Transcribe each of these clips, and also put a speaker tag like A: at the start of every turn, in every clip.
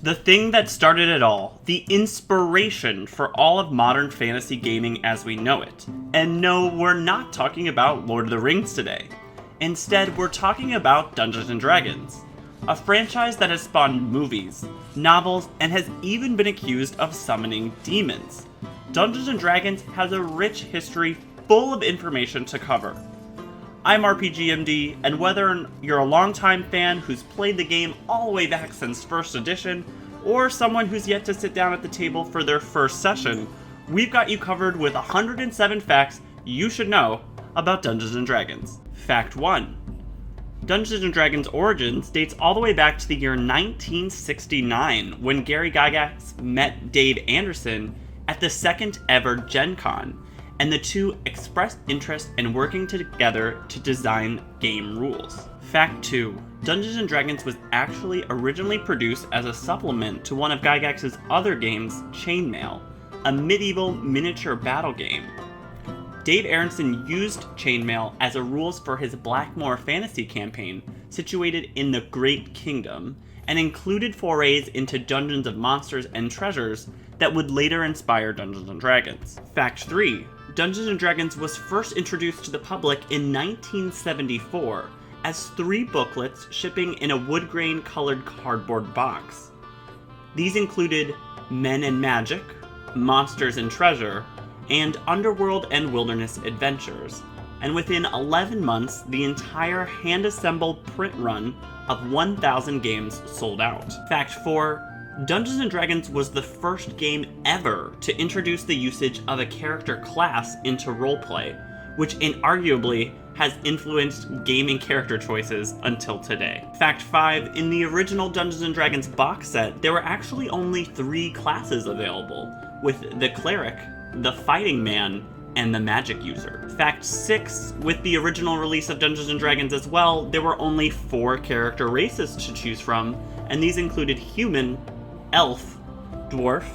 A: The thing that started it all, the inspiration for all of modern fantasy gaming as we know it. And no, we're not talking about Lord of the Rings today. Instead, we're talking about Dungeons & Dragons, a franchise that has spawned movies, novels, and has even been accused of summoning demons. Dungeons & Dragons has a rich history full of information to cover. I'm RPGMD, and whether you're a longtime fan who's played the game all the way back since first edition, or someone who's yet to sit down at the table for their first session, we've got you covered with 107 facts you should know about Dungeons & Dragons. Fact 1. Dungeons & Dragons' origins dates all the way back to the year 1969, when Gary Gygax met Dave Anderson at the second ever Gen Con, and the two expressed interest in working together to design game rules. Fact 2. Dungeons & Dragons was actually originally produced as a supplement to one of Gygax's other games, Chainmail, a medieval miniature battle game. Dave Aronson used Chainmail as a rules for his Blackmoor fantasy campaign, situated in the Great Kingdom, and included forays into dungeons of monsters and treasures that would later inspire Dungeons & Dragons. Fact 3. Dungeons & Dragons was first introduced to the public in 1974 as 3 booklets shipping in a wood grain colored cardboard box. These included Men and Magic, Monsters and Treasure, and Underworld and Wilderness Adventures, and within 11 months, the entire hand-assembled print run of 1,000 games sold out. Fact 4. Dungeons & Dragons was the first game ever to introduce the usage of a character class into roleplay, which inarguably has influenced gaming character choices until today. Fact 5. In the original Dungeons & Dragons box set, there were actually only 3 classes available, with the Cleric, the Fighting Man, and the Magic User. Fact 6. With the original release of Dungeons & Dragons as well, there were only 4 character races to choose from, and these included Human, Elf, Dwarf,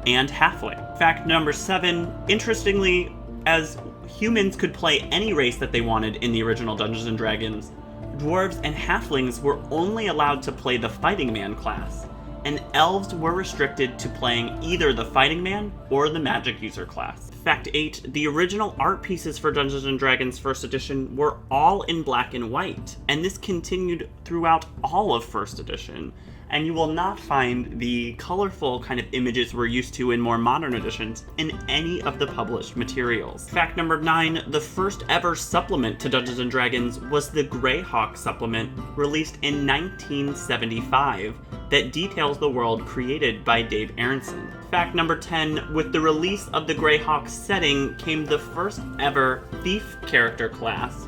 A: and Halfling. Fact number 7. Interestingly, as humans could play any race that they wanted in the original Dungeons & Dragons, dwarves and halflings were only allowed to play the Fighting Man class, and elves were restricted to playing either the Fighting Man or the Magic User class. Fact 8. The original art pieces for Dungeons & Dragons First Edition were all in black and white, and this continued throughout all of First Edition, and you will not find the colorful kind of images we're used to in more modern editions in any of the published materials. Fact number 9, the first ever supplement to Dungeons & Dragons was the Greyhawk supplement, released in 1975, that details the world created by Dave Aronson. Fact number 10, with the release of the Greyhawk setting came the first ever Thief character class,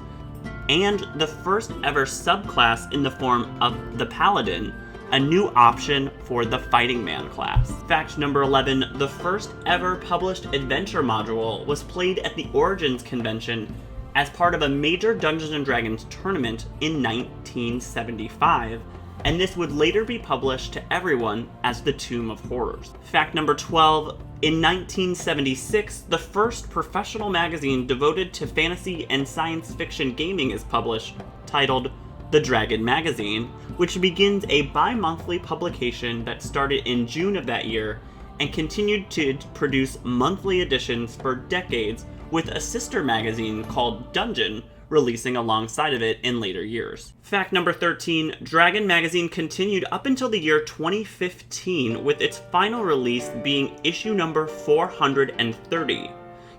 A: and the first ever subclass in the form of the Paladin, a new option for the Fighting Man class. Fact number 11, the first ever published adventure module was played at the Origins convention as part of a major Dungeons & Dragons tournament in 1975, and this would later be published to everyone as the Tomb of Horrors. Fact number 12, in 1976, the first professional magazine devoted to fantasy and science fiction gaming is published, titled The Dragon Magazine, which begins a bi-monthly publication that started in June of that year and continued to produce monthly editions for decades, with a sister magazine called Dungeon releasing alongside of it in later years. Fact number 13, Dragon Magazine continued up until the year 2015, with its final release being issue number 430.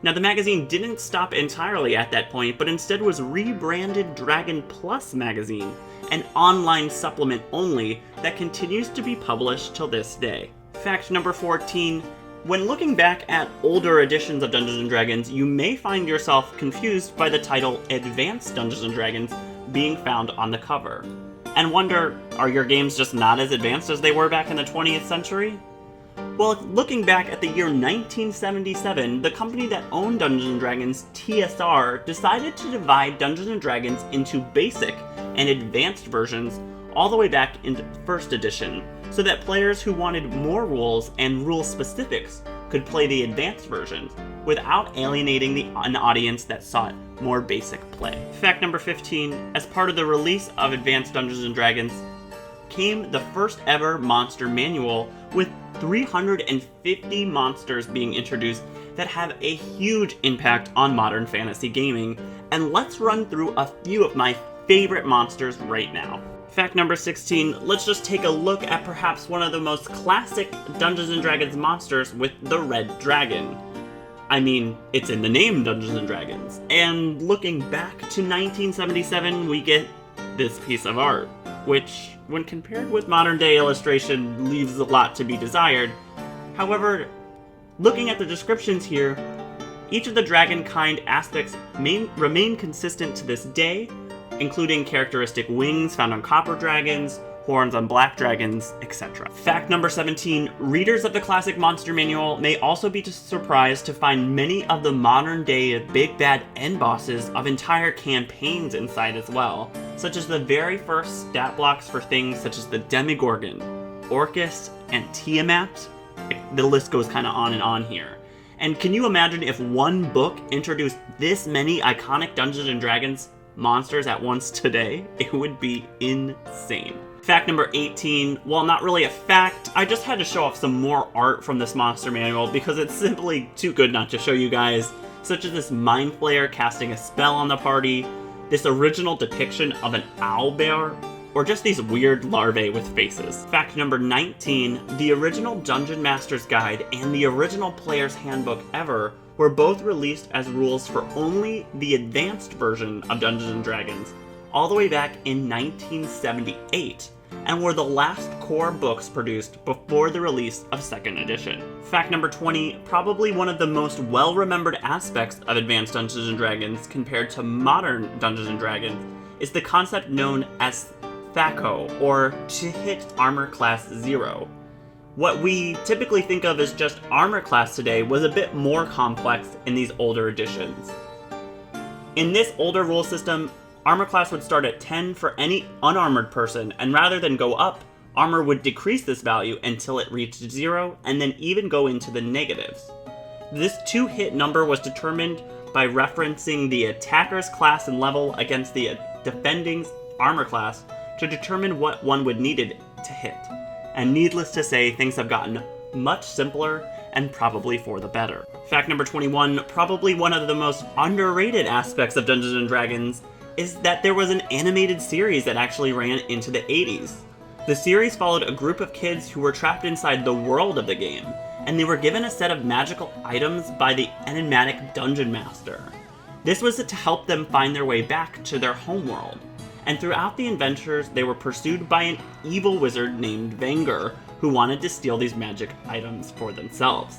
A: Now, the magazine didn't stop entirely at that point, but instead was rebranded Dragon Plus Magazine, an online supplement only that continues to be published till this day. Fact number 14, when looking back at older editions of Dungeons & Dragons, you may find yourself confused by the title Advanced Dungeons & Dragons being found on the cover, and wonder, are your games just not as advanced as they were back in the 20th century? Well, looking back at the year 1977, the company that owned Dungeons & Dragons, TSR, decided to divide Dungeons & Dragons into basic and advanced versions all the way back into first edition, so that players who wanted more rules and rule specifics could play the advanced versions without alienating an audience that sought more basic play. Fact number 15, as part of the release of Advanced Dungeons & Dragons, came the first ever monster manual with 350 monsters being introduced that have a huge impact on modern fantasy gaming, and let's run through a few of my favorite monsters right now. Fact number 16, let's just take a look at perhaps one of the most classic Dungeons & Dragons monsters with the Red Dragon. I mean, it's in the name Dungeons & Dragons, and looking back to 1977, we get this piece of art, which, when compared with modern day illustration, leaves a lot to be desired. However, looking at the descriptions here, each of the dragon kind aspects remain consistent to this day, including characteristic wings found on copper dragons, horns on black dragons, etc. Fact number 17, readers of the classic monster manual may also be surprised to find many of the modern day big bad end bosses of entire campaigns inside as well, such as the very first stat blocks for things such as the Demigorgon, Orcus, and Tiamat. The list goes kind of on and on here. And can you imagine if one book introduced this many iconic Dungeons & Dragons monsters at once today? It would be insane. Fact number 18, while not really a fact, I just had to show off some more art from this monster manual because it's simply too good not to show you guys, such as this Mind Flayer casting a spell on the party, this original depiction of an owlbear, or just these weird larvae with faces. Fact number 19, the original Dungeon Master's Guide and the original Player's Handbook ever were both released as rules for only the advanced version of Dungeons & Dragons, all the way back in 1978, and were the last core books produced before the release of 2nd edition. Fact number 20, probably one of the most well-remembered aspects of Advanced Dungeons & Dragons compared to modern Dungeons & Dragons is the concept known as THAC0, or to hit armor class 0. What we typically think of as just armor class today was a bit more complex in these older editions. In this older rule system, armor class would start at 10 for any unarmored person, and rather than go up, armor would decrease this value until it reached 0, and then even go into the negatives. This 2-hit number was determined by referencing the attacker's class and level against the defending's armor class to determine what one would need to hit. And needless to say, things have gotten much simpler and probably for the better. Fact number 21, probably one of the most underrated aspects of Dungeons & Dragons is that there was an animated series that actually ran into the 80s. The series followed a group of kids who were trapped inside the world of the game, and they were given a set of magical items by the enigmatic Dungeon Master. This was to help them find their way back to their homeworld. And throughout the adventures, they were pursued by an evil wizard named Venger, who wanted to steal these magic items for themselves.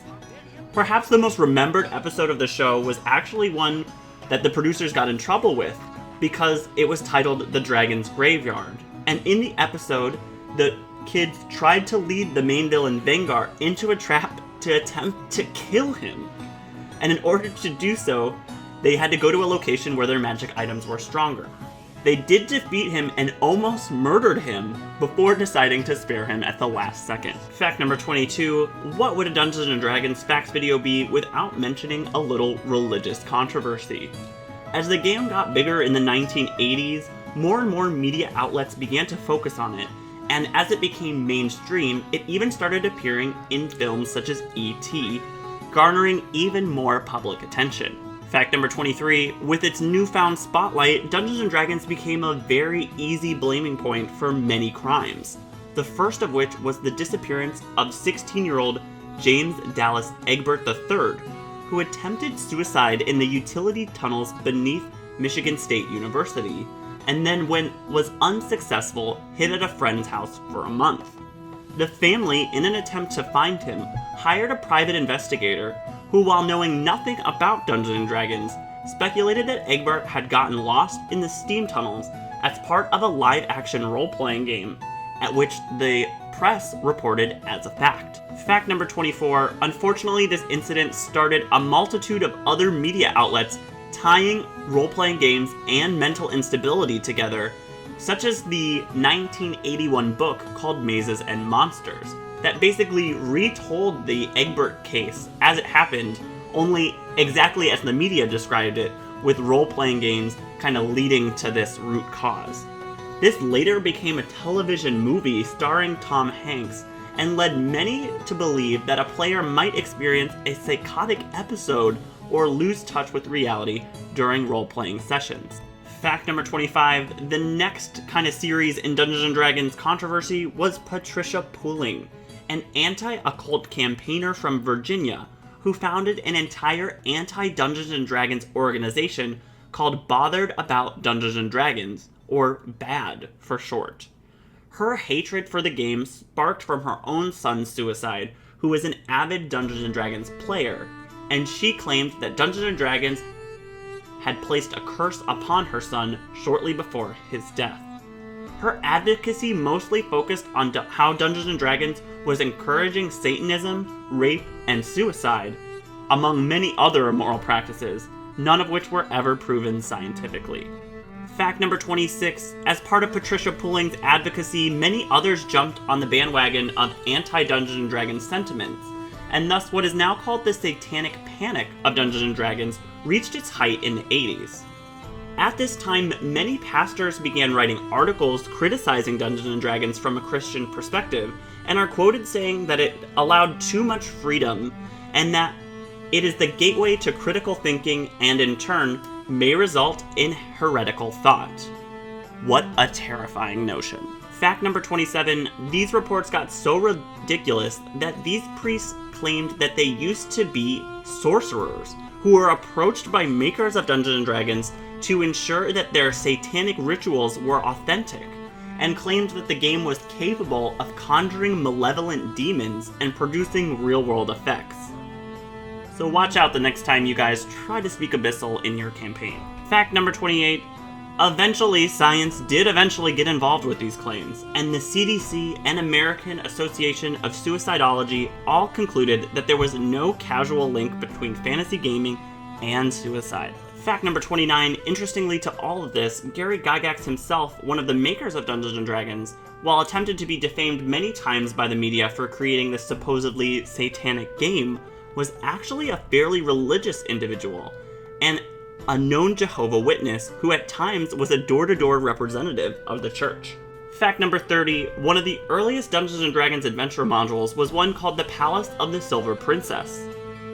A: Perhaps the most remembered episode of the show was actually one that the producers got in trouble with, because it was titled The Dragon's Graveyard. And in the episode, the kids tried to lead the main villain Venger into a trap to attempt to kill him. And in order to do so, they had to go to a location where their magic items were stronger. They did defeat him and almost murdered him before deciding to spare him at the last second. Fact number 22, what would a Dungeons & Dragons facts video be without mentioning a little religious controversy? As the game got bigger in the 1980s, more and more media outlets began to focus on it, and as it became mainstream, it even started appearing in films such as E.T., garnering even more public attention. Fact number 23, with its newfound spotlight, Dungeons & Dragons became a very easy blaming point for many crimes, the first of which was the disappearance of 16-year-old James Dallas Egbert III, who attempted suicide in the utility tunnels beneath Michigan State University, and then when was unsuccessful, hid at a friend's house for a month. The family, in an attempt to find him, hired a private investigator who, while knowing nothing about Dungeons & Dragons, speculated that Egbert had gotten lost in the steam tunnels as part of a live-action role-playing game, at which the press reported as a fact. Fact number 24, unfortunately this incident started a multitude of other media outlets tying role-playing games and mental instability together, such as the 1981 book called Mazes and Monsters, that basically retold the Egbert case as it happened, only exactly as the media described it, with role-playing games kind of leading to this root cause. This later became a television movie starring Tom Hanks, and led many to believe that a player might experience a psychotic episode or lose touch with reality during role-playing sessions. Fact number 25, the next kind of series in Dungeons & Dragons controversy was Patricia Pooling, an anti-occult campaigner from Virginia who founded an entire anti-Dungeons & Dragons organization called Bothered About Dungeons & Dragons, or BAD for short. Her hatred for the game sparked from her own son's suicide, who was an avid Dungeons & Dragons player, and she claimed that Dungeons & Dragons had placed a curse upon her son shortly before his death. Her advocacy mostly focused on how Dungeons & Dragons was encouraging Satanism, rape, and suicide, among many other immoral practices, none of which were ever proven scientifically. Fact number 26, as part of Patricia Pooling's advocacy, many others jumped on the bandwagon of anti-Dungeons & Dragons sentiments, and thus what is now called the Satanic Panic of Dungeons & Dragons reached its height in the 80s. At this time, many pastors began writing articles criticizing Dungeons & Dragons from a Christian perspective, and are quoted saying that it allowed too much freedom, and that it is the gateway to critical thinking and, in turn, may result in heretical thought. What a terrifying notion. Fact number 27, these reports got so ridiculous that these priests claimed that they used to be sorcerers who were approached by makers of Dungeons & Dragons to ensure that their satanic rituals were authentic, and claimed that the game was capable of conjuring malevolent demons and producing real-world effects. So watch out the next time you guys try to speak Abyssal in your campaign. Fact number 28, eventually science did eventually get involved with these claims, and the CDC and American Association of Suicidology all concluded that there was no causal link between fantasy gaming and suicide. Fact number 29, interestingly to all of this, Gary Gygax himself, one of the makers of Dungeons & Dragons, while attempted to be defamed many times by the media for creating this supposedly satanic game, was actually a fairly religious individual, and a known Jehovah's Witness who at times was a door-to-door representative of the church. Fact number 30, one of the earliest Dungeons & Dragons adventure modules was one called the Palace of the Silver Princess.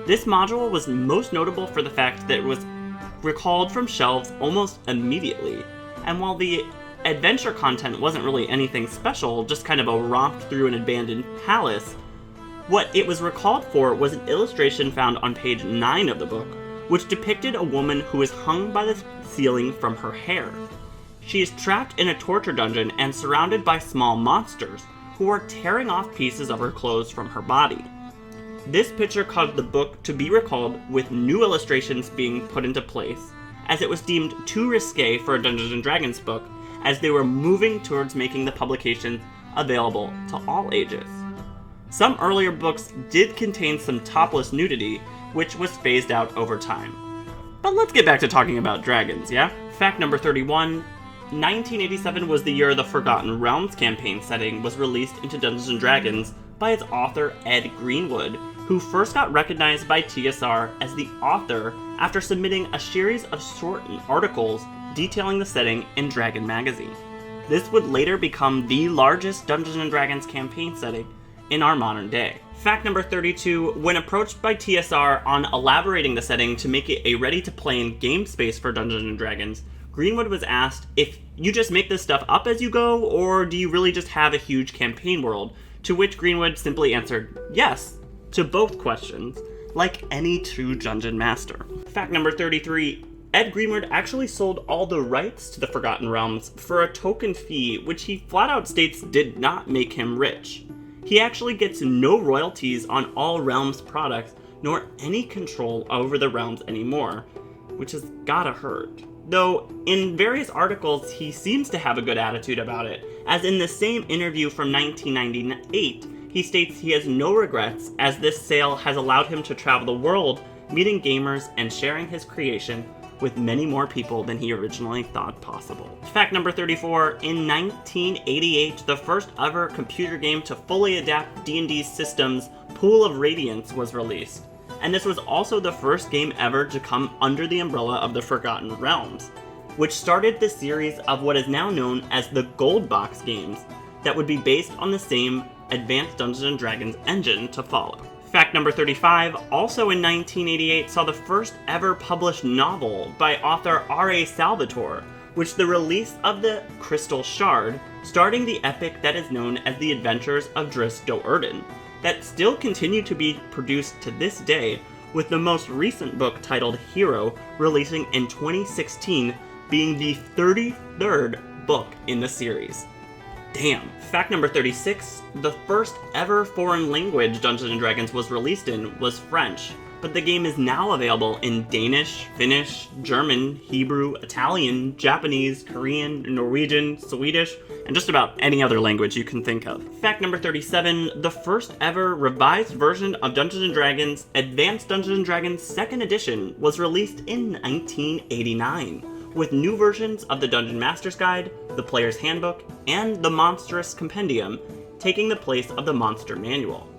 A: This module was most notable for the fact that it was recalled from shelves almost immediately, and while the adventure content wasn't really anything special, just kind of a romp through an abandoned palace, what it was recalled for was an illustration found on page 9 of the book, which depicted a woman who is hung by the ceiling from her hair. She is trapped in a torture dungeon and surrounded by small monsters, who are tearing off pieces of her clothes from her body. This picture caused the book to be recalled, with new illustrations being put into place, as it was deemed too risque for a Dungeons & Dragons book, as they were moving towards making the publication available to all ages. Some earlier books did contain some topless nudity, which was phased out over time. But let's get back to talking about dragons, yeah? Fact number 31, 1987 was the year the Forgotten Realms campaign setting was released into Dungeons & Dragons by its author Ed Greenwood, who first got recognized by TSR as the author after submitting a series of short articles detailing the setting in Dragon magazine. This would later become the largest Dungeons & Dragons campaign setting in our modern day. Fact number 32, when approached by TSR on elaborating the setting to make it a ready-to-play in game space for Dungeons & Dragons, Greenwood was asked if you just make this stuff up as you go, or do you really just have a huge campaign world? To which Greenwood simply answered yes to both questions, like any true dungeon master. Fact number 33, Ed Greenwood actually sold all the rights to the Forgotten Realms for a token fee, which he flat out states did not make him rich. He actually gets no royalties on all Realms products, nor any control over the Realms anymore, which has gotta hurt. Though, in various articles, he seems to have a good attitude about it, as in the same interview from 1998, he states he has no regrets, as this sale has allowed him to travel the world, meeting gamers and sharing his creation with many more people than he originally thought possible. Fact number 34, in 1988, the first ever computer game to fully adapt D&D's systems, Pool of Radiance, was released. And this was also the first game ever to come under the umbrella of the Forgotten Realms. which started the series of what is now known as the Gold Box games that would be based on the same Advanced Dungeons & Dragons engine to follow. Fact number 35, also in 1988 saw the first ever published novel by author R.A. Salvatore, which the release of the Crystal Shard, starting the epic that is known as The Adventures of Drizzt Do'Urden, that still continue to be produced to this day, with the most recent book titled Hero releasing in 2016 being the 33rd book in the series. Damn. Fact number 36, the first ever foreign language Dungeons & Dragons was released in was French, but the game is now available in Danish, Finnish, German, Hebrew, Italian, Japanese, Korean, Norwegian, Swedish, and just about any other language you can think of. Fact number 37, the first ever revised version of Dungeons & Dragons Advanced Dungeons & Dragons 2nd Edition was released in 1989. With new versions of the Dungeon Master's Guide, the Player's Handbook, and the Monstrous Compendium taking the place of the Monster Manual.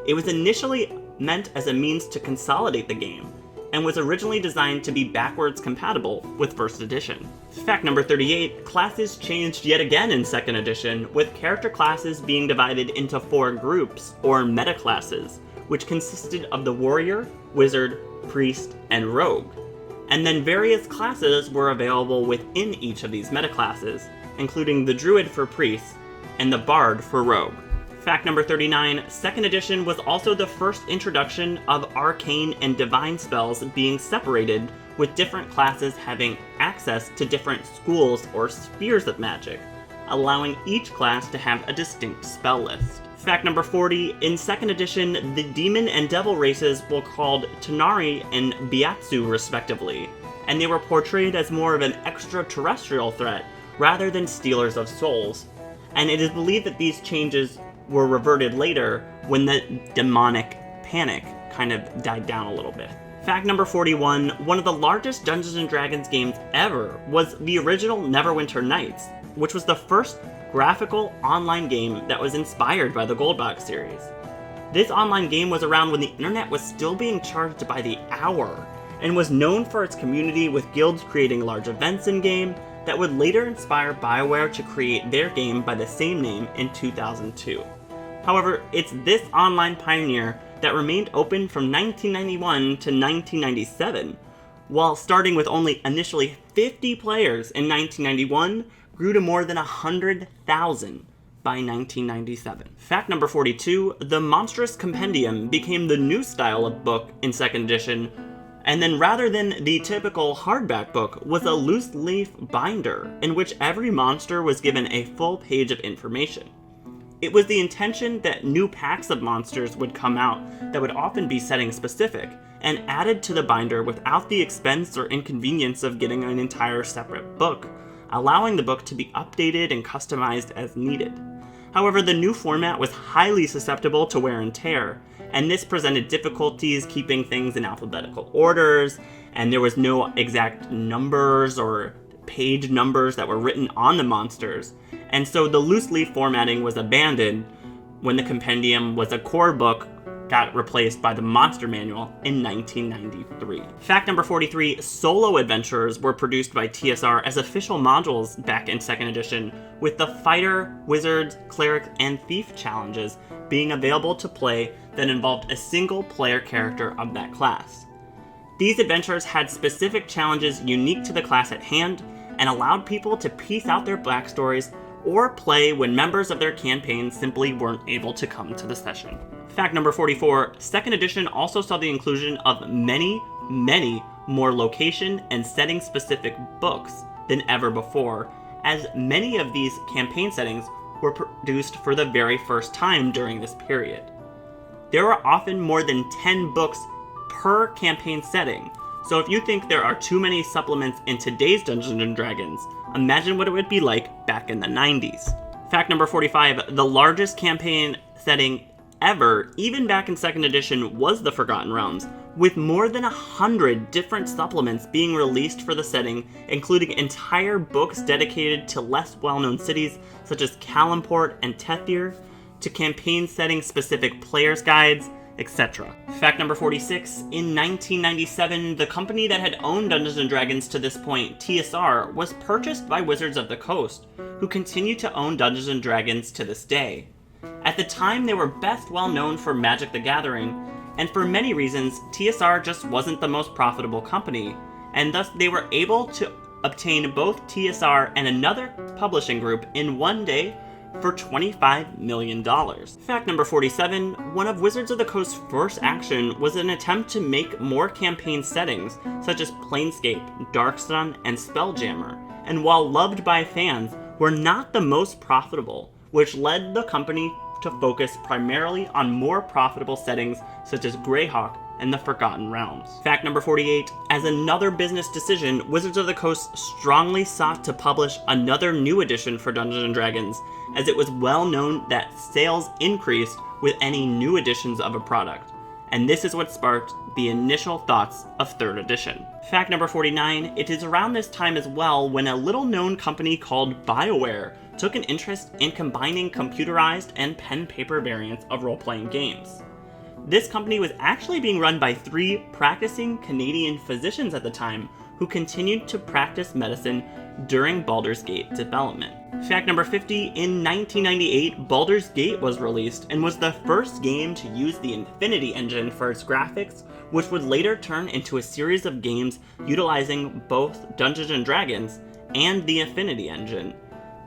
A: It was initially meant as a means to consolidate the game, and was originally designed to be backwards compatible with 1st edition. Fact number 38, classes changed yet again in 2nd edition, with character classes being divided into 4 groups, or meta-classes, which consisted of the Warrior, Wizard, Priest, and Rogue. And then various classes were available within each of these meta-classes, including the Druid for Priest and the Bard for Rogue. Fact number 39, 2nd edition was also the first introduction of arcane and divine spells being separated, with different classes having access to different schools or spheres of magic, allowing each class to have a distinct spell list. Fact number 40, in 2nd edition, the demon and devil races were called Tanari and Byatsu respectively, and they were portrayed as more of an extraterrestrial threat rather than stealers of souls, and it is believed that these changes were reverted later when the demonic panic kind of died down a little bit. Fact number 41, one of the largest Dungeons & Dragons games ever was the original Neverwinter Nights, which was the first graphical online game that was inspired by the Gold Box series. This online game was around when the internet was still being charged by the hour, and was known for its community, with guilds creating large events in-game that would later inspire BioWare to create their game by the same name in 2002. However, it's this online pioneer that remained open from 1991 to 1997, while starting with only initially 50 players in 1991, grew to more than 100,000 by 1997. Fact number 42, the Monstrous Compendium became the new style of book in 2nd edition, and then rather than the typical hardback book, was a loose leaf binder in which every monster was given a full page of information. It was the intention that new packs of monsters would come out that would often be setting specific, and added to the binder without the expense or inconvenience of getting an entire separate book, allowing the book to be updated and customized as needed. However, the new format was highly susceptible to wear and tear, and this presented difficulties keeping things in alphabetical orders, and there was no exact numbers or page numbers that were written on the monsters, and so the loose leaf formatting was abandoned when the compendium was a core book got replaced by the Monster Manual in 1993. Fact number 43, solo adventures were produced by TSR as official modules back in 2nd edition, with the Fighter, Wizards, Cleric, and Thief challenges being available to play that involved a single player character of that class. These adventures had specific challenges unique to the class at hand, and allowed people to piece out their backstories or play when members of their campaign simply weren't able to come to the session. Fact number 44, 2nd edition also saw the inclusion of many more location and setting specific books than ever before, as many of these campaign settings were produced for the very first time during this period. There are often more than 10 books per campaign setting, so if you think there are too many supplements in today's Dungeons & Dragons, imagine what it would be like back in the 90s. Fact number 45, the largest campaign setting ever, even back in 2nd edition, was the Forgotten Realms, with more than 100 different supplements being released for the setting, including entire books dedicated to less well-known cities such as Kalimport and Tethir, to campaign setting specific player's guides, etc. Fact number 46, in 1997, the company that had owned Dungeons & Dragons to this point, TSR, was purchased by Wizards of the Coast, who continue to own Dungeons & Dragons to this day. At the time, they were best well known for Magic the Gathering, and for many reasons, TSR just wasn't the most profitable company, and thus they were able to obtain both TSR and another publishing group in one day for $25 million. Fact number 47, one of Wizards of the Coast's first action was an attempt to make more campaign settings, such as Planescape, Darksun, and Spelljammer, and while loved by fans, were not the most profitable, which led the company to focus primarily on more profitable settings such as Greyhawk and the Forgotten Realms. Fact number 48, as another business decision, Wizards of the Coast strongly sought to publish another new edition for Dungeons & Dragons, as it was well known that sales increased with any new editions of a product, and this is what sparked the initial thoughts of 3rd edition. Fact number 49, it is around this time as well when a little-known company called BioWare took an interest in combining computerized and pen-paper variants of role-playing games. This company was actually being run by 3 practicing Canadian physicians at the time who continued to practice medicine during Baldur's Gate development. Fact number 50, in 1998, Baldur's Gate was released and was the first game to use the Infinity Engine for its graphics, which would later turn into a series of games utilizing both Dungeons & Dragons and the Infinity Engine,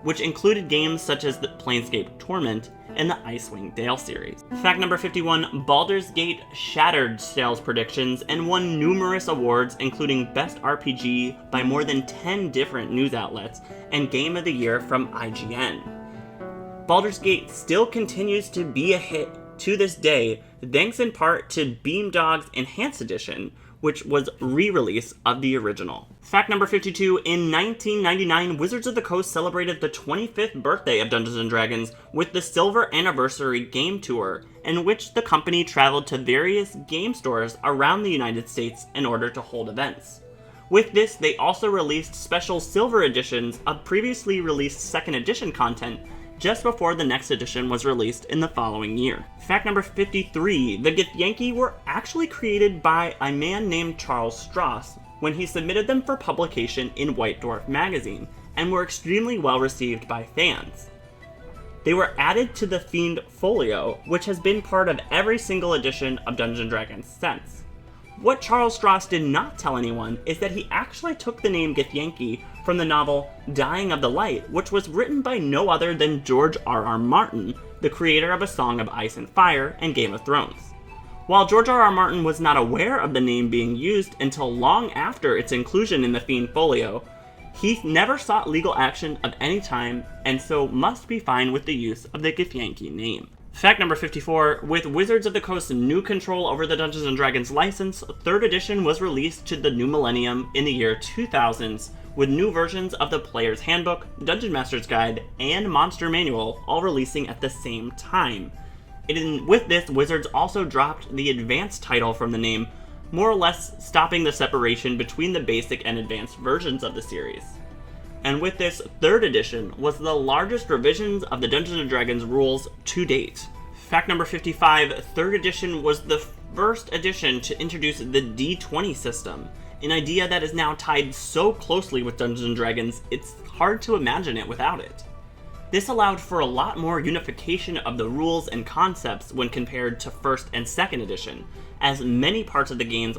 A: which included games such as the Planescape Torment and the Icewind Dale series. Fact number 51, Baldur's Gate shattered sales predictions and won numerous awards, including Best RPG by more than 10 different news outlets and Game of the Year from IGN. Baldur's Gate still continues to be a hit to this day, thanks in part to Beamdog's Enhanced Edition, which was re-release of the original. Fact number 52, in 1999, Wizards of the Coast celebrated the 25th birthday of Dungeons & Dragons with the Silver Anniversary Game Tour, in which the company traveled to various game stores around the United States in order to hold events. With this, they also released special silver editions of previously released 2nd edition content just before the next edition was released in the following year. Fact number 53, the Githyanki were actually created by a man named Charles Stross when he submitted them for publication in White Dwarf magazine, and were extremely well received by fans. They were added to the themed folio, which has been part of every single edition of Dungeons & Dragons since. What Charles Stross did not tell anyone is that he actually took the name Githyanki from the novel Dying of the Light, which was written by no other than George R.R. Martin, the creator of A Song of Ice and Fire and Game of Thrones. While George R.R. Martin was not aware of the name being used until long after its inclusion in the themed folio, he never sought legal action of any time, and so must be fine with the use of the Githyanki name. Fact number 54, with Wizards of the Coast's new control over the Dungeons & Dragons license, 3rd edition was released to the new millennium in the year 2000s, with new versions of the Player's Handbook, Dungeon Master's Guide, and Monster Manual all releasing at the same time. With this, Wizards also dropped the advanced title from the name, more or less stopping the separation between the basic and advanced versions of the series. And with this, 3rd edition was the largest revisions of the Dungeons & Dragons rules to date. Fact number 55, 3rd edition was the first edition to introduce the D20 system, an idea that is now tied so closely with Dungeons & Dragons, it's hard to imagine it without it. This allowed for a lot more unification of the rules and concepts when compared to 1st and 2nd edition, as many parts of the games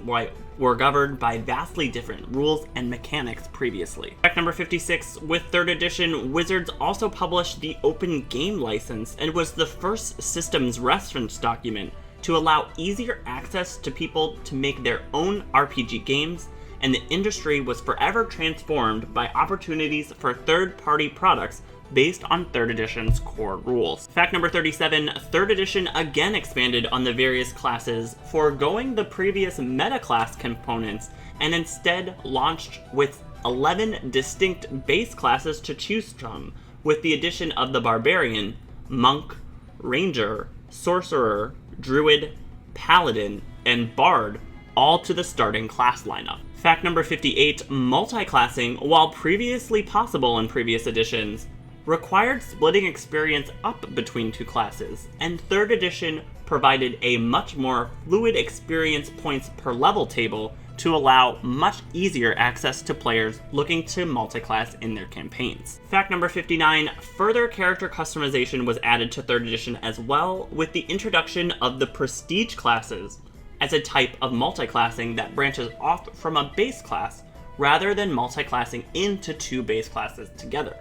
A: were governed by vastly different rules and mechanics previously. Fact number 56, with 3rd edition, Wizards also published the Open Game License and was the first systems reference document to allow easier access to people to make their own RPG games, and the industry was forever transformed by opportunities for third-party products based on 3rd edition's core rules. Fact number 37, 3rd edition again expanded on the various classes, foregoing the previous meta class components, and instead launched with 11 distinct base classes to choose from, with the addition of the Barbarian, Monk, Ranger, Sorcerer, Druid, Paladin, and Bard, all to the starting class lineup. Fact number 58, multi-classing, while previously possible in previous editions, required splitting experience up between two classes, and 3rd edition provided a much more fluid experience points per level table to allow much easier access to players looking to multi-class in their campaigns. Fact number 59, further character customization was added to 3rd edition as well, with the introduction of the prestige classes as a type of multi-classing that branches off from a base class rather than multi-classing into 2 base classes together.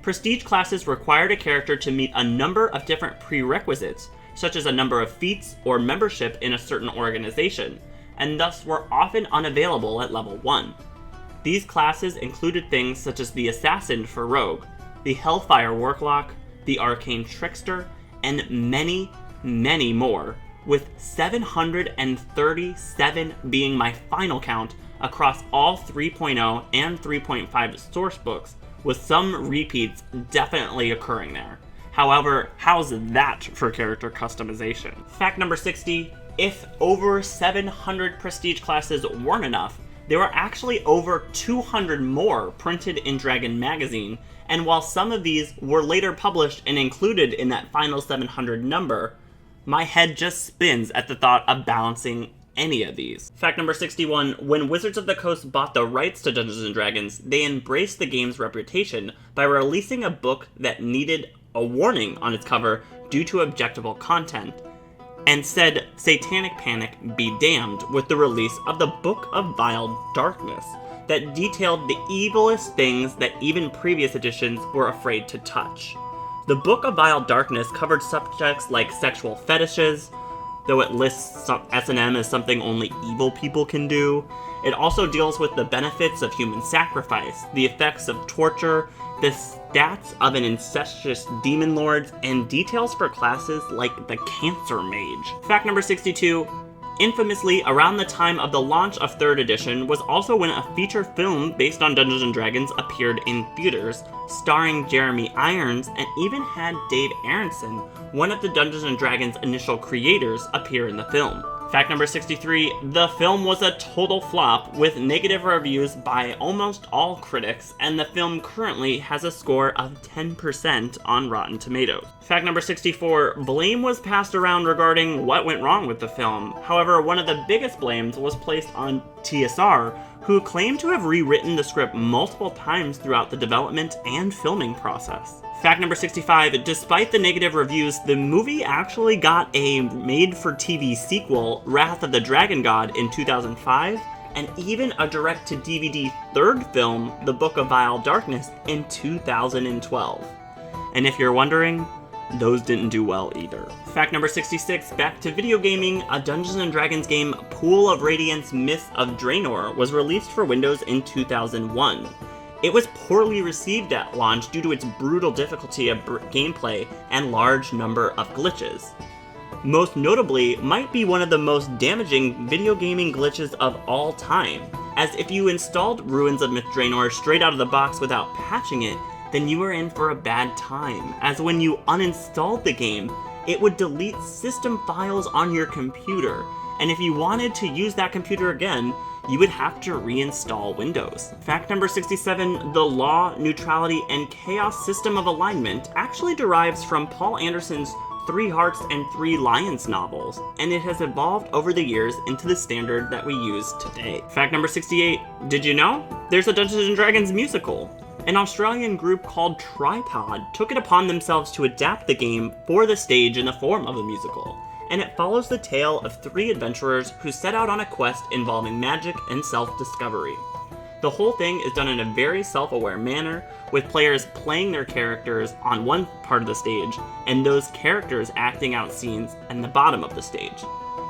A: Prestige classes required a character to meet a number of different prerequisites, such as a number of feats or membership in a certain organization, and thus were often unavailable at level 1. These classes included things such as the Assassin for Rogue, the Hellfire Warlock, the Arcane Trickster, and many, many more, with 737 being my final count across all 3.0 and 3.5 source books, with some repeats definitely occurring there. However, how's that for character customization? Fact number 60, if over 700 prestige classes weren't enough, there were actually over 200 more printed in Dragon Magazine, and while some of these were later published and included in that final 700 number, my head just spins at the thought of balancing any of these. Fact number 61, when Wizards of the Coast bought the rights to Dungeons & Dragons, they embraced the game's reputation by releasing a book that needed a warning on its cover due to objectionable content, and said Satanic Panic be damned with the release of the Book of Vile Darkness that detailed the evilest things that even previous editions were afraid to touch. The Book of Vile Darkness covered subjects like sexual fetishes, though it lists S&M as something only evil people can do. It also deals with the benefits of human sacrifice, the effects of torture, the stats of an incestuous demon lord, and details for classes like the Cancer Mage. Fact number 62, infamously, around the time of the launch of 3rd edition was also when a feature film based on Dungeons & Dragons appeared in theaters, starring Jeremy Irons, and even had Dave Aronson, one of the Dungeons & Dragons initial creators, appear in the film. Fact number 63, the film was a total flop with negative reviews by almost all critics, and the film currently has a score of 10% on Rotten Tomatoes. Fact number 64, blame was passed around regarding what went wrong with the film. However, one of the biggest blames was placed on TSR, who claimed to have rewritten the script multiple times throughout the development and filming process. Fact number 65, despite the negative reviews, the movie actually got a made-for-TV sequel, Wrath of the Dragon God, in 2005, and even a direct-to-DVD 3rd film, The Book of Vile Darkness, in 2012. And if you're wondering, those didn't do well either. Fact number 66, back to video gaming, a Dungeons & Dragons game, Pool of Radiance Myth of Draenor, was released for Windows in 2001. It was poorly received at launch due to its brutal difficulty of gameplay and large number of glitches. Most notably, might be one of the most damaging video gaming glitches of all time, as if you installed Ruins of Myth Draenor straight out of the box without patching it, then you were in for a bad time, as when you uninstalled the game, it would delete system files on your computer, and if you wanted to use that computer again, you would have to reinstall Windows. Fact number 67, the law, neutrality, and chaos system of alignment actually derives from Paul Anderson's 3 Hearts and 3 Lions novels, and it has evolved over the years into the standard that we use today. Fact number 68, did you know? There's a Dungeons & Dragons musical. An Australian group called Tripod took it upon themselves to adapt the game for the stage in the form of a musical, and it follows the tale of 3 adventurers who set out on a quest involving magic and self-discovery. The whole thing is done in a very self-aware manner, with players playing their characters on one part of the stage, and those characters acting out scenes in the bottom of the stage.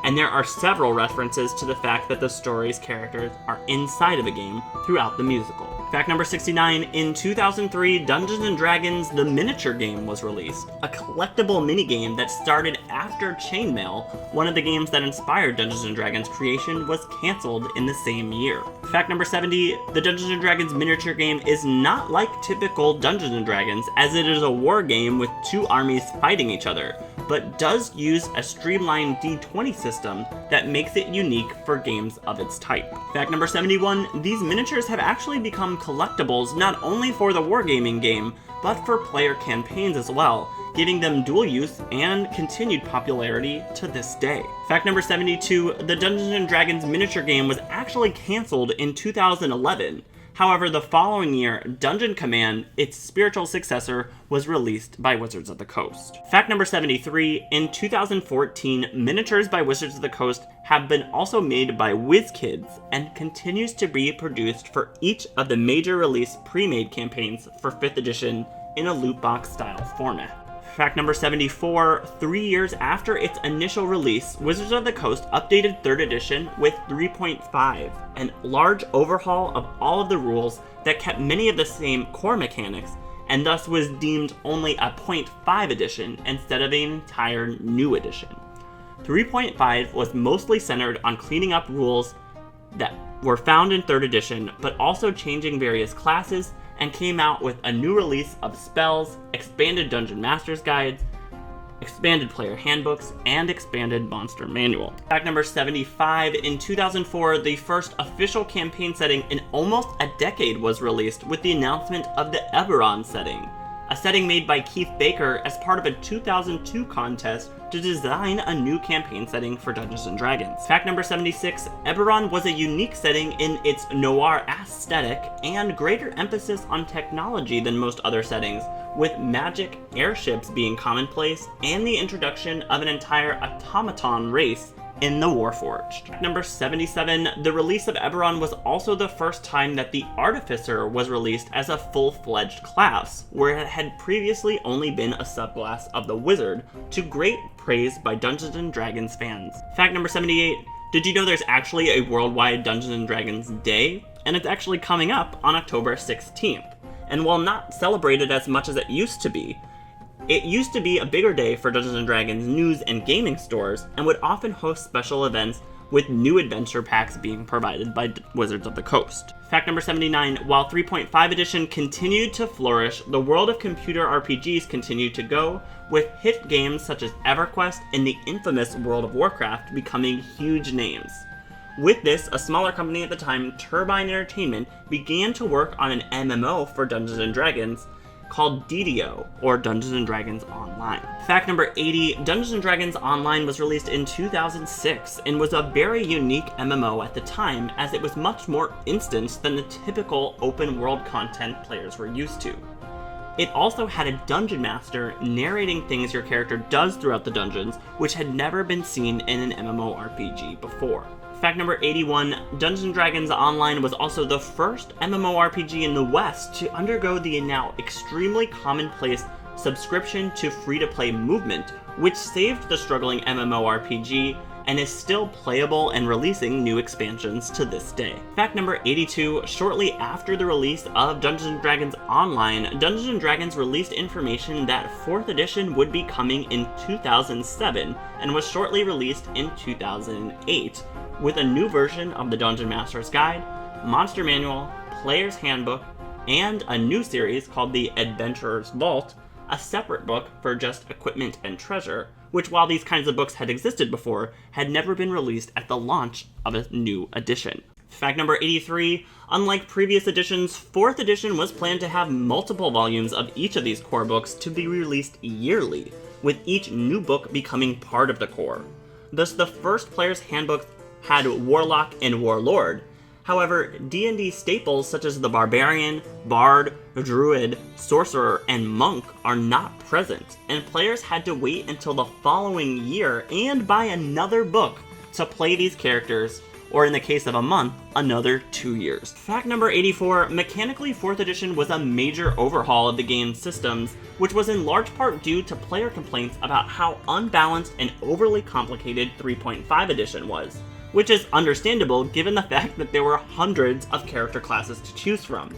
A: And there are several references to the fact that the story's characters are inside of a game throughout the musical. Fact number 69, in 2003, Dungeons & Dragons The Miniature Game was released, a collectible minigame that started after Chainmail. One of the games that inspired Dungeons & Dragons' creation was cancelled in the same year. Fact number 70, the Dungeons & Dragons miniature game is not like typical Dungeons & Dragons, as it is a war game with 2 armies fighting each other, but does use a streamlined D20 system that makes it unique for games of its type. Fact number 71, these miniatures have actually become collectibles not only for the wargaming game, but for player campaigns as well, giving them dual use and continued popularity to this day. Fact number 72, the Dungeons & Dragons miniature game was actually cancelled in 2011. However, the following year, Dungeon Command, its spiritual successor, was released by Wizards of the Coast. Fact number 73, in 2014, miniatures by Wizards of the Coast have been also made by WizKids and continues to be produced for each of the major release pre-made campaigns for 5th edition in a loot box style format. Fact number 74, 3 years after its initial release, Wizards of the Coast updated 3rd edition with 3.5, a large overhaul of all of the rules that kept many of the same core mechanics, and thus was deemed only a 0.5 edition instead of an entire new edition. 3.5 was mostly centered on cleaning up rules that were found in 3rd edition, but also changing various classes, and came out with a new release of spells, expanded Dungeon Master's Guides, expanded player handbooks, and expanded monster manual. Fact number 75, in 2004, the first official campaign setting in almost a decade was released with the announcement of the Eberron setting, a setting made by Keith Baker as part of a 2002 contest to design a new campaign setting for Dungeons & Dragons. Fact number 76, Eberron was a unique setting in its noir aesthetic and greater emphasis on technology than most other settings, with magic, airships being commonplace, and the introduction of an entire automaton race in the Warforged. Number 77, the release of Eberron was also the first time that the Artificer was released as a full-fledged class, where it had previously only been a subclass of the Wizard, to great praise by Dungeons & Dragons fans. Fact number 78, did you know there's actually a worldwide Dungeons & Dragons Day? And it's actually coming up on October 16th. And while not celebrated as much as it used to be a bigger day for Dungeons & Dragons news and gaming stores, and would often host special events with new adventure packs being provided by Wizards of the Coast. Fact number 79, while 3.5 edition continued to flourish, the world of computer RPGs continued to go, with hit games such as EverQuest and the infamous World of Warcraft becoming huge names. With this, a smaller company at the time, Turbine Entertainment, began to work on an MMO for Dungeons & Dragons, called DDO, or Dungeons & Dragons Online. Fact number 80, Dungeons & Dragons Online was released in 2006 and was a very unique MMO at the time, as it was much more instanced than the typical open world content players were used to. It also had a dungeon master narrating things your character does throughout the dungeons, which had never been seen in an MMORPG before. Fact number 81, Dungeons & Dragons Online was also the first MMORPG in the West to undergo the now extremely commonplace subscription to free-to-play movement, which saved the struggling MMORPG and is still playable and releasing new expansions to this day. Fact number 82, shortly after the release of Dungeons & Dragons Online, Dungeons & Dragons released information that 4th edition would be coming in 2007 and was shortly released in 2008. With a new version of the Dungeon Master's Guide, Monster Manual, Player's Handbook, and a new series called the Adventurer's Vault, a separate book for just equipment and treasure, which, while these kinds of books had existed before, had never been released at the launch of a new edition. Fact number 83, unlike previous editions, 4th edition was planned to have multiple volumes of each of these core books to be released yearly, with each new book becoming part of the core. Thus, the first Player's Handbook had Warlock and Warlord. However, D&D staples such as the Barbarian, Bard, Druid, Sorcerer, and Monk are not present, and players had to wait until the following year and buy another book to play these characters, or in the case of a month, another 2 years. Fact number 84, mechanically 4th edition was a major overhaul of the game's systems, which was in large part due to player complaints about how unbalanced and overly complicated 3.5 edition was, which is understandable given the fact that there were hundreds of character classes to choose from.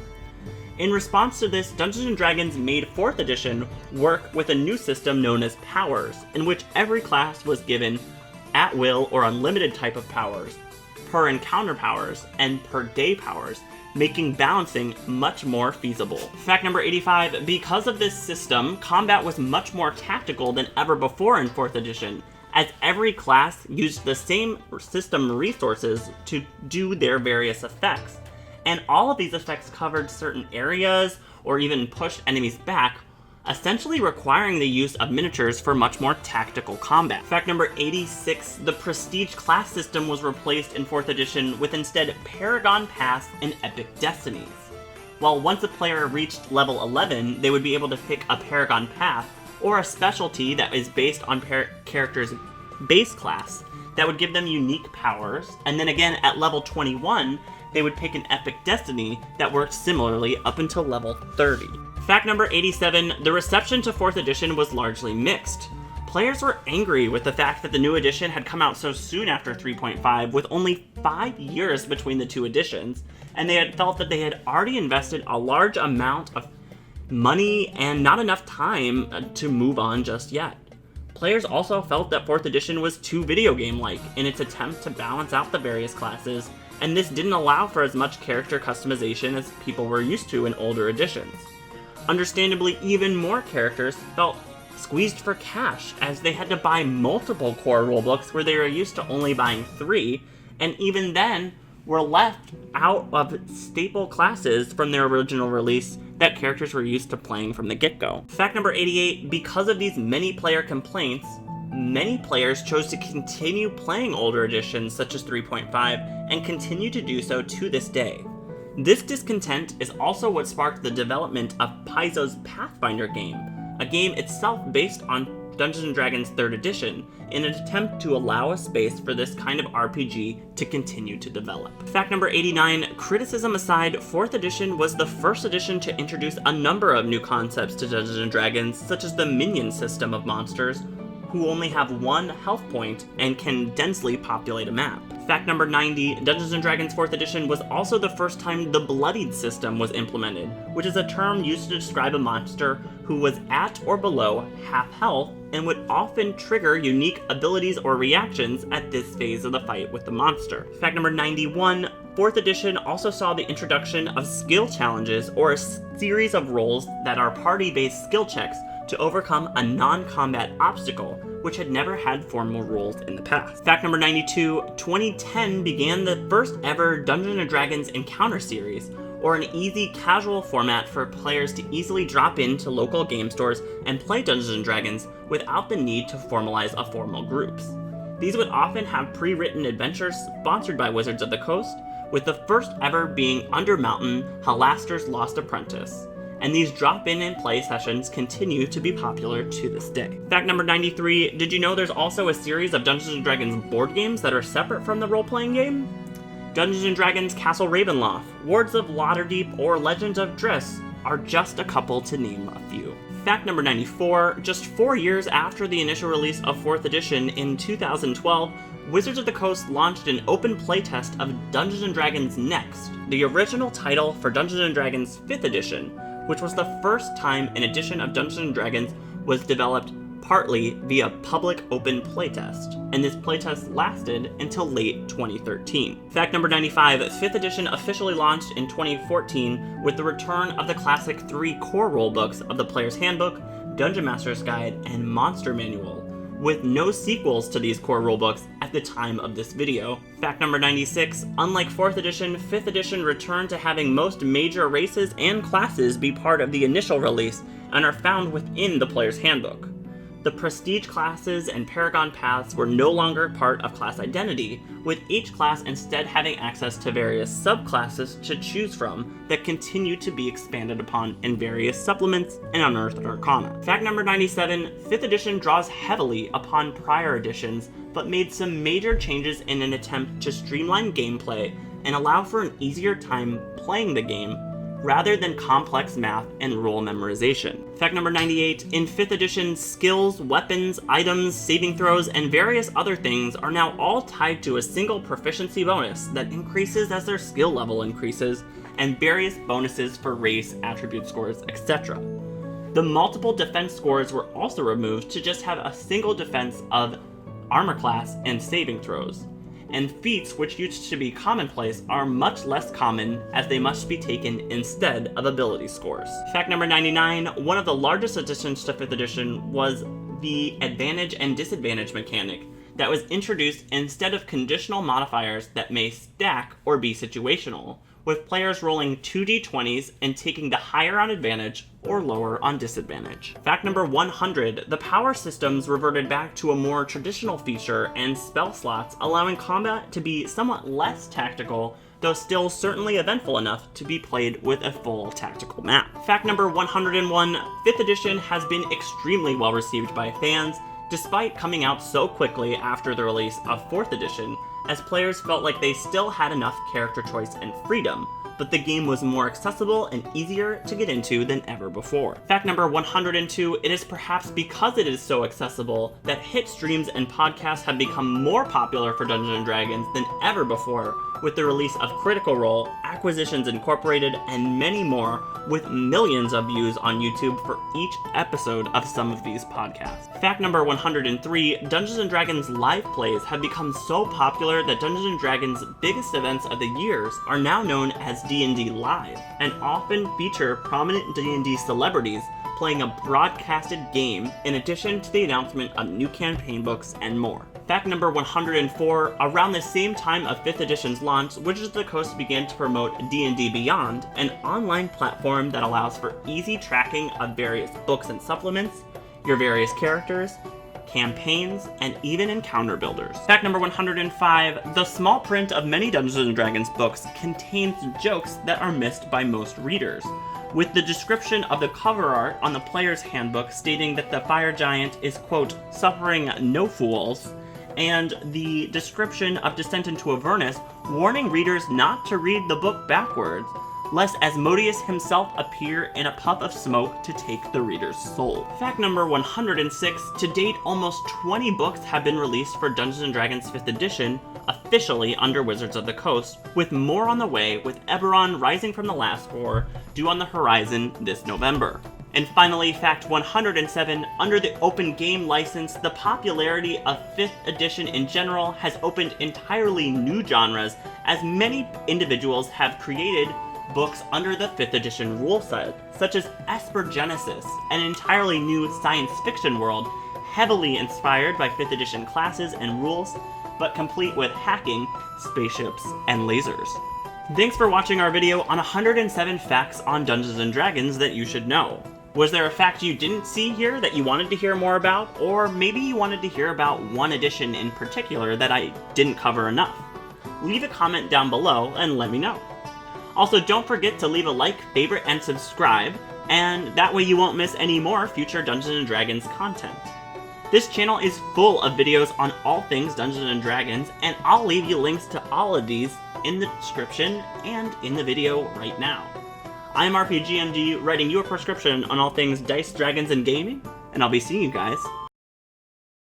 A: In response to this, Dungeons & Dragons made 4th edition work with a new system known as powers, in which every class was given at will or unlimited type of powers, per encounter powers, and per day powers, making balancing much more feasible. Fact number 85, because of this system, combat was much more tactical than ever before in 4th edition, as every class used the same system resources to do their various effects. And all of these effects covered certain areas or even pushed enemies back, essentially requiring the use of miniatures for much more tactical combat. Fact number 86, the Prestige class system was replaced in 4th edition with instead Paragon Paths and Epic Destinies. While once a player reached level 11, they would be able to pick a Paragon Path or a specialty that is based on character's base class that would give them unique powers, and then again at level 21, they would pick an Epic Destiny that worked similarly up until level 30. Fact number 87, the reception to 4th edition was largely mixed. Players were angry with the fact that the new edition had come out so soon after 3.5 with only 5 years between the two editions, and they had felt that they had already invested a large amount of money and not enough time to move on just yet. Players also felt that 4th edition was too video game-like in its attempt to balance out the various classes, and this didn't allow for as much character customization as people were used to in older editions. Understandably, even more characters felt squeezed for cash, as they had to buy multiple core rulebooks where they were used to only buying 3, and even then were left out of staple classes from their original release that characters were used to playing from the get-go. Fact number 88, because of these many player complaints, many players chose to continue playing older editions such as 3.5 and continue to do so to this day. This discontent is also what sparked the development of Paizo's Pathfinder game, a game itself based on Dungeons & Dragons 3rd edition, in an attempt to allow a space for this kind of RPG to continue to develop. Fact number 89, criticism aside, 4th edition was the first edition to introduce a number of new concepts to Dungeons & Dragons, such as the minion system of monsters, who only have 1 health point and can densely populate a map. Fact number 90, Dungeons & Dragons 4th edition was also the first time the bloodied system was implemented, which is a term used to describe a monster who was at or below half health and would often trigger unique abilities or reactions at this phase of the fight with the monster. Fact number 91, 4th edition also saw the introduction of skill challenges, or a series of rolls that are party-based skill checks to overcome a non-combat obstacle, which had never had formal rules in the past. Fact number 92, 2010 began the first ever Dungeons & Dragons Encounter series, or an easy, casual format for players to easily drop into local game stores and play Dungeons & Dragons without the need to formalize a formal groups. These would often have pre-written adventures sponsored by Wizards of the Coast, with the first ever being Undermountain, Halaster's Lost Apprentice. And these drop-in and play sessions continue to be popular to this day. Fact number 93, did you know there's also a series of Dungeons & Dragons board games that are separate from the role-playing game? Dungeons & Dragons Castle Ravenloft, Wards of Waterdeep, or Legends of Driss are just a couple to name a few. Fact number 94, just 4 years after the initial release of 4th edition in 2012, Wizards of the Coast launched an open playtest of Dungeons & Dragons Next, the original title for Dungeons & Dragons 5th edition, which was the first time an edition of Dungeons & Dragons was developed partly via public open playtest, and this playtest lasted until late 2013. Fact number 95, 5th edition officially launched in 2014 with the return of the classic 3 core rulebooks of the Player's Handbook, Dungeon Master's Guide, and Monster Manual, with no sequels to these core rulebooks at the time of this video. Fact number 96, unlike 4th edition, 5th edition returned to having most major races and classes be part of the initial release and are found within the Player's Handbook. The Prestige classes and Paragon Paths were no longer part of class identity, with each class instead having access to various subclasses to choose from that continue to be expanded upon in various supplements and unearthed arcana. Fact number 97, 5th edition draws heavily upon prior editions, but made some major changes in an attempt to streamline gameplay and allow for an easier time playing the game, rather than complex math and rule memorization. Fact number 98, in 5th edition, skills, weapons, items, saving throws, and various other things are now all tied to a single proficiency bonus that increases as their skill level increases, and various bonuses for race, attribute scores, etc. The multiple defense scores were also removed to just have a single defense of armor class and saving throws. And feats, which used to be commonplace, are much less common as they must be taken instead of ability scores. Fact number 99, one of the largest additions to 5th edition was the advantage and disadvantage mechanic that was introduced instead of conditional modifiers that may stack or be situational, with players rolling 2d20s and taking the higher on advantage or lower on disadvantage. Fact number 100, the power systems reverted back to a more traditional feature and spell slots, allowing combat to be somewhat less tactical, though still certainly eventful enough to be played with a full tactical map. Fact number 101, 5th edition has been extremely well received by fans, despite coming out so quickly after the release of 4th edition, as players felt like they still had enough character choice and freedom, but the game was more accessible and easier to get into than ever before. Fact number 102, it is perhaps because it is so accessible that hit streams and podcasts have become more popular for Dungeons & Dragons than ever before, with the release of Critical Role, Acquisitions Incorporated, and many more, with millions of views on YouTube for each episode of some of these podcasts. Fact number 103, Dungeons & Dragons live plays have become so popular that Dungeons & Dragons' biggest events of the years are now known as D&D Live, and often feature prominent D&D celebrities playing a broadcasted game in addition to the announcement of new campaign books and more. Fact number 104, around the same time of 5th edition's launch, Wizards of the Coast began to promote D&D Beyond, an online platform that allows for easy tracking of various books and supplements, your various characters, campaigns, and even encounter builders. Fact number 105, the small print of many Dungeons & Dragons books contains jokes that are missed by most readers, with the description of the cover art on the player's handbook stating that the fire giant is, quote, suffering no fools, and the description of Descent into Avernus warning readers not to read the book backwards, lest Asmodeus himself appear in a puff of smoke to take the reader's soul. Fact number 106, to date almost 20 books have been released for Dungeons & Dragons 5th edition, officially under Wizards of the Coast, with more on the way, with Eberron Rising from the Last War due on the horizon this November. And finally, fact 107, under the open game license, the popularity of 5th edition in general has opened entirely new genres, as many individuals have created books under the 5th edition rule set, such as Esper Genesis, an entirely new science fiction world, heavily inspired by 5th edition classes and rules, but complete with hacking, spaceships, and lasers. Thanks for watching our video on 107 facts on Dungeons & Dragons that you should know. Was there a fact you didn't see here that you wanted to hear more about, or maybe you wanted to hear about one edition in particular that I didn't cover enough? Leave a comment down below and let me know. Also, don't forget to leave a like, favorite, and subscribe, and that way you won't miss any more future Dungeons & Dragons content. This channel is full of videos on all things Dungeons & Dragons, and I'll leave you links to all of these in the description and in the video right now. I'm RPGMD, writing you a prescription on all things dice, dragons, and gaming, and I'll be seeing you guys